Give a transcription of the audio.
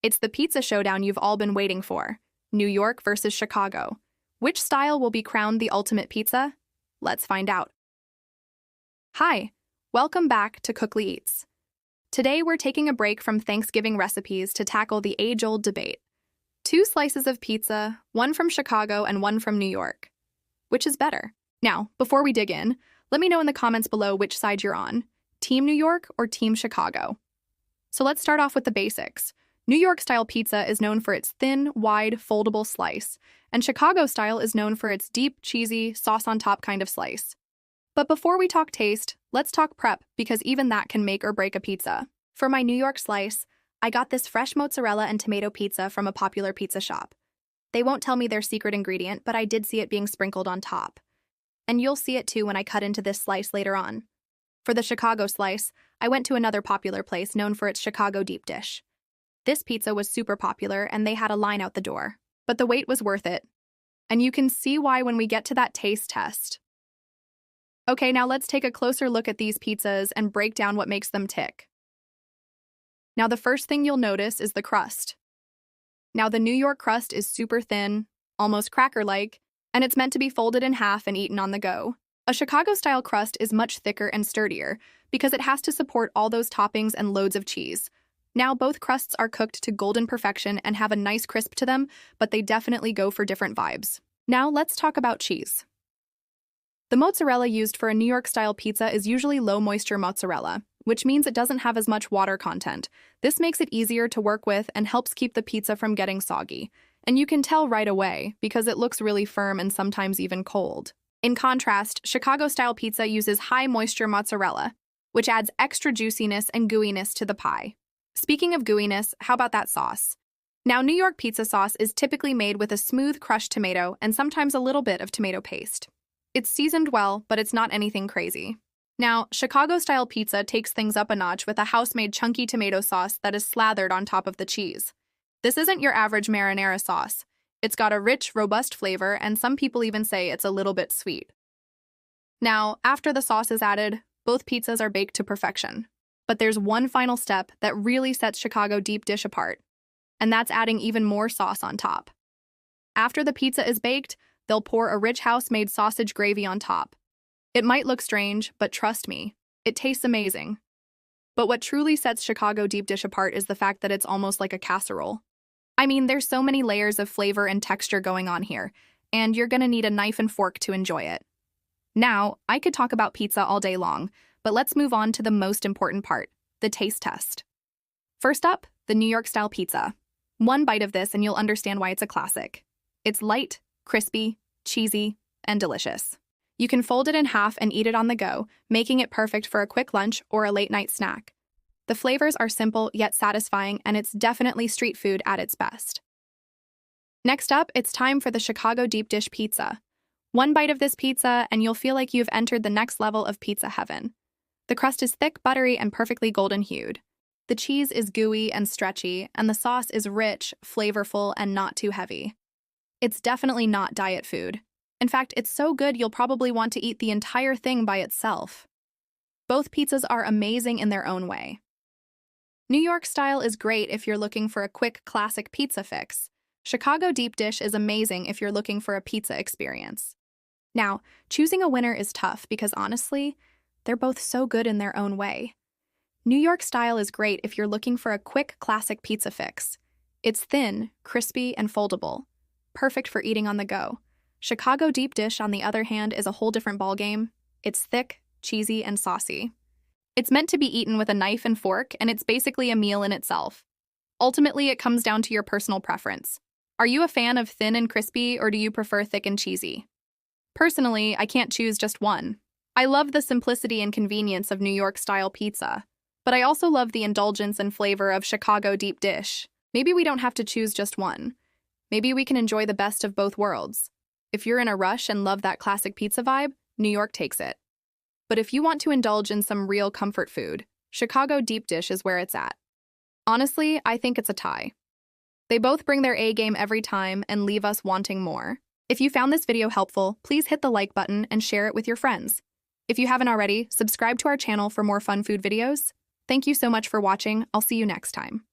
It's the pizza showdown you've all been waiting for. New York versus Chicago. Which style will be crowned the ultimate pizza? Let's find out. Hi, welcome back to CooklyEats. Today we're taking a break from Thanksgiving recipes to tackle the age-old debate. 2 slices of pizza, one from Chicago and one from New York. Which is better? Now, before we dig in, let me know in the comments below which side you're on, Team New York or Team Chicago. So let's start off with the basics. New York-style pizza is known for its thin, wide, foldable slice, and Chicago-style is known for its deep, cheesy, sauce-on-top kind of slice. But before we talk taste, let's talk prep because even that can make or break a pizza. For my New York slice, I got this fresh mozzarella and tomato pizza from a popular pizza shop. They won't tell me their secret ingredient, but I did see it being sprinkled on top. And you'll see it too when I cut into this slice later on. For the Chicago slice, I went to another popular place known for its Chicago deep dish. This pizza was super popular and they had a line out the door. But the wait was worth it. And you can see why when we get to that taste test. Okay, now let's take a closer look at these pizzas and break down what makes them tick. Now the first thing you'll notice is the crust. Now the New York crust is super thin, almost cracker-like, and it's meant to be folded in half and eaten on the go. A Chicago-style crust is much thicker and sturdier because it has to support all those toppings and loads of cheese. Now both crusts are cooked to golden perfection and have a nice crisp to them, but they definitely go for different vibes. Now let's talk about cheese. The mozzarella used for a New York-style pizza is usually low-moisture mozzarella, which means it doesn't have as much water content. This makes it easier to work with and helps keep the pizza from getting soggy. And you can tell right away because it looks really firm and sometimes even cold. In contrast, Chicago-style pizza uses high-moisture mozzarella, which adds extra juiciness and gooiness to the pie. Speaking of gooiness, how about that sauce? Now, New York pizza sauce is typically made with a smooth crushed tomato and sometimes a little bit of tomato paste. It's seasoned well, but it's not anything crazy. Now, Chicago-style pizza takes things up a notch with a house-made chunky tomato sauce that is slathered on top of the cheese. This isn't your average marinara sauce. It's got a rich, robust flavor, and some people even say it's a little bit sweet. Now, after the sauce is added, both pizzas are baked to perfection. But there's one final step that really sets Chicago deep dish apart, and that's adding even more sauce on top. After the pizza is baked, they'll pour a rich house-made sausage gravy on top. It might look strange, but trust me, it tastes amazing. But what truly sets Chicago deep dish apart is the fact that it's almost like a casserole. I mean, there's so many layers of flavor and texture going on here, and you're gonna need a knife and fork to enjoy it. Now, I could talk about pizza all day long, but let's move on to the most important part, the taste test. First up, the New York-style pizza. One bite of this and you'll understand why it's a classic. It's light, crispy, cheesy, and delicious. You can fold it in half and eat it on the go, making it perfect for a quick lunch or a late-night snack. The flavors are simple yet satisfying, and it's definitely street food at its best. Next up, it's time for the Chicago deep dish pizza. One bite of this pizza and you'll feel like you've entered the next level of pizza heaven. The crust is thick, buttery, and perfectly golden-hued. The cheese is gooey and stretchy, and the sauce is rich, flavorful, and not too heavy. It's definitely not diet food. In fact, it's so good you'll probably want to eat the entire thing by itself. Both pizzas are amazing in their own way. New York style is great if you're looking for a quick, classic pizza fix. Chicago deep dish is amazing if you're looking for a pizza experience. Now, choosing a winner is tough because honestly, they're both so good in their own way. New York style is great if you're looking for a quick, classic pizza fix. It's thin, crispy, and foldable. Perfect for eating on the go. Chicago deep dish, on the other hand, is a whole different ballgame. It's thick, cheesy, and saucy. It's meant to be eaten with a knife and fork, and it's basically a meal in itself. Ultimately, it comes down to your personal preference. Are you a fan of thin and crispy, or do you prefer thick and cheesy? Personally, I can't choose just one. I love the simplicity and convenience of New York-style pizza, but I also love the indulgence and flavor of Chicago deep dish. Maybe we don't have to choose just one. Maybe we can enjoy the best of both worlds. If you're in a rush and love that classic pizza vibe, New York takes it. But if you want to indulge in some real comfort food, Chicago deep dish is where it's at. Honestly, I think it's a tie. They both bring their A game every time and leave us wanting more. If you found this video helpful, please hit the like button and share it with your friends. If you haven't already, subscribe to our channel for more fun food videos. Thank you so much for watching. I'll see you next time.